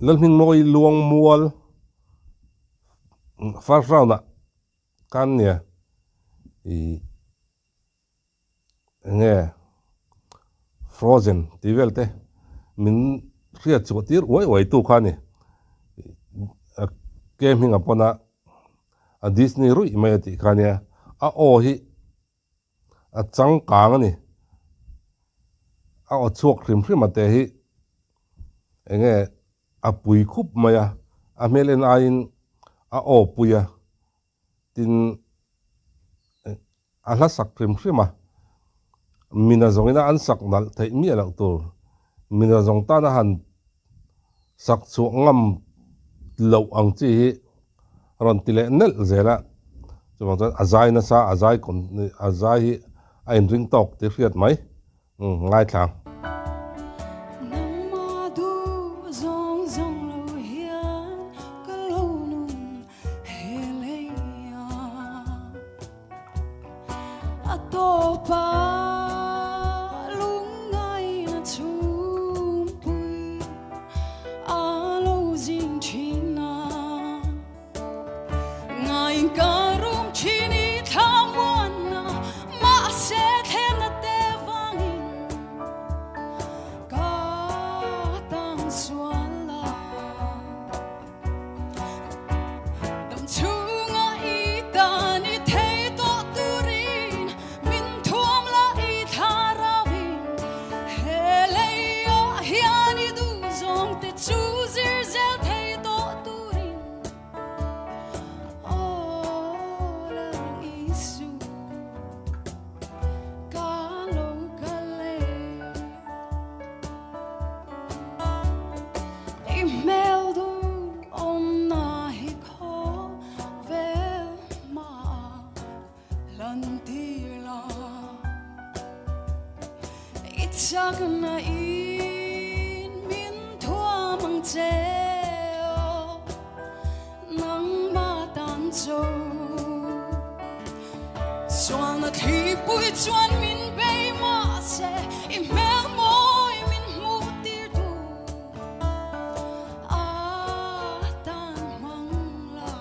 Lalhmingmawii luang mual first round kan nia i nge frozen tivel te min riat chu tir oi tu khani kem hinga pona a Disney rui mai ti khania a o hi a chang kang ni a o chuak hrim hrim ate hi enge a pui khup maya a melen ain a o puya tin a hla sak hrim hrim mina zongina an sak nal thei mi ala tur mina zong ta na han sak chu ngam lo ang chi hi ron tile nel zela chuma chan azai na sa azai kon azai hi a in ring tok ti hriat mai ngai thlang zankhatna in min thua mang cheo nang ma tan châu xoan na thi bụi chuan min bay ma se im mel môi min mu tir tu a tan mang la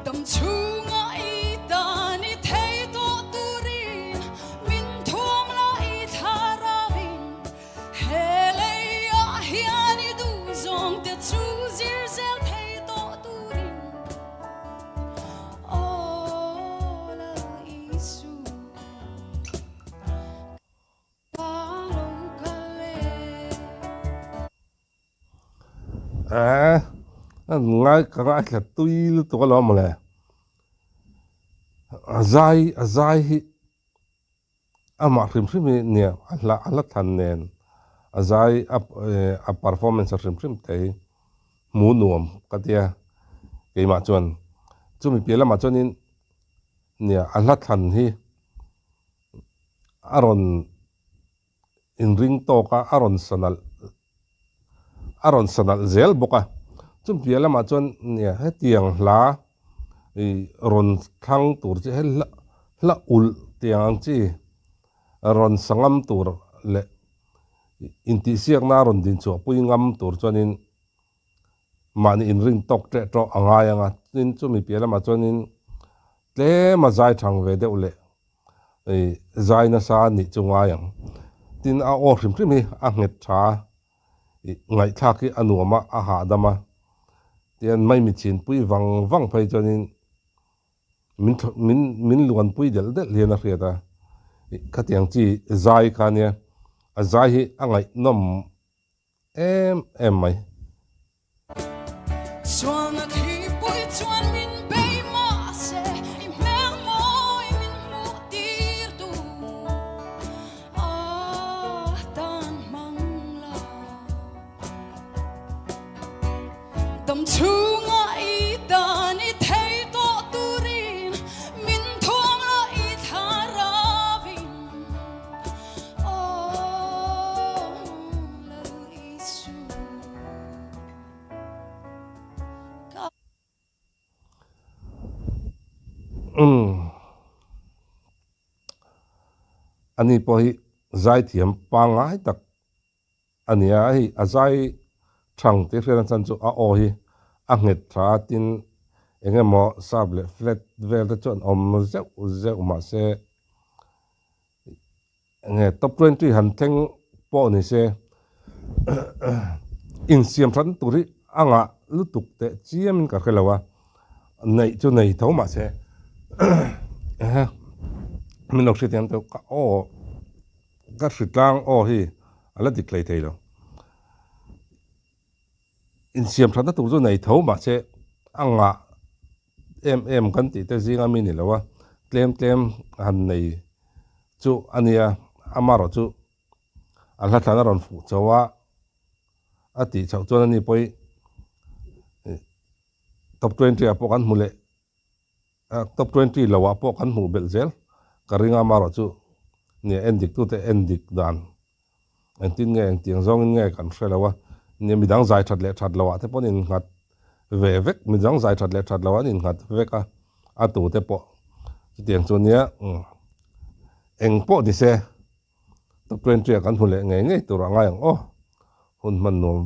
tâm chu ngai ka ngai la tuil to lo mole azai hi ama hrim hrim ni ala than nen azai a performance hrim hrim te mu nuam katia ke ma chuan chumi pela ma chuanin nia ala than hi aron in ring to ka aron sanal zel boka chum piala ma chon nia hetiang hla i ron thang tur che hla ul tiang chi ron sangam tur le inti siak na ron din chu pui ngam tur chonin mani in ring tok te to anga yanga tin chumi piala ma chonin tle ma zai thang ve de ule ei zai na sa ni chunga yang tin a o hrim hrim hi a nget tha ngai thaki anuama a ha dama tian mai mi chin pui wang phai chonin min luan pui del liana hriata khatiang chi zai khania a zai hi angai nom em mai ani po hi zai thiam pa ngai tak ania hi azai thang te khian chan chu a o hi a nget tha tin engemaw sable flat vel te chon om zeu ma se nge top 20 han theng po ni se in siam than turi anga lutuk te chiam ka khelawa nei chu nei tho ma se min ok tiam to ka o ka hritlang o hi ala diklei theilo in siam than tu chu nei tho ma se anga em kan ti te zinga mi ni lawa tlem han nei chu ania amaro chu alha thana ron fu chawa ati chau chuan ani poi top 20 apo kan mule top 20 lawa po kan mu bel zel karinga maro chu ni endik tu te endik dan entin nge tiang zong nge kan hrelawa ni midang zai that lawa te pon in ngat ve vek midang zai that lawa in ngat veka atu te po tiang chu nia eng po ni se top 20 kan mule nge tur anga yang o hun man nom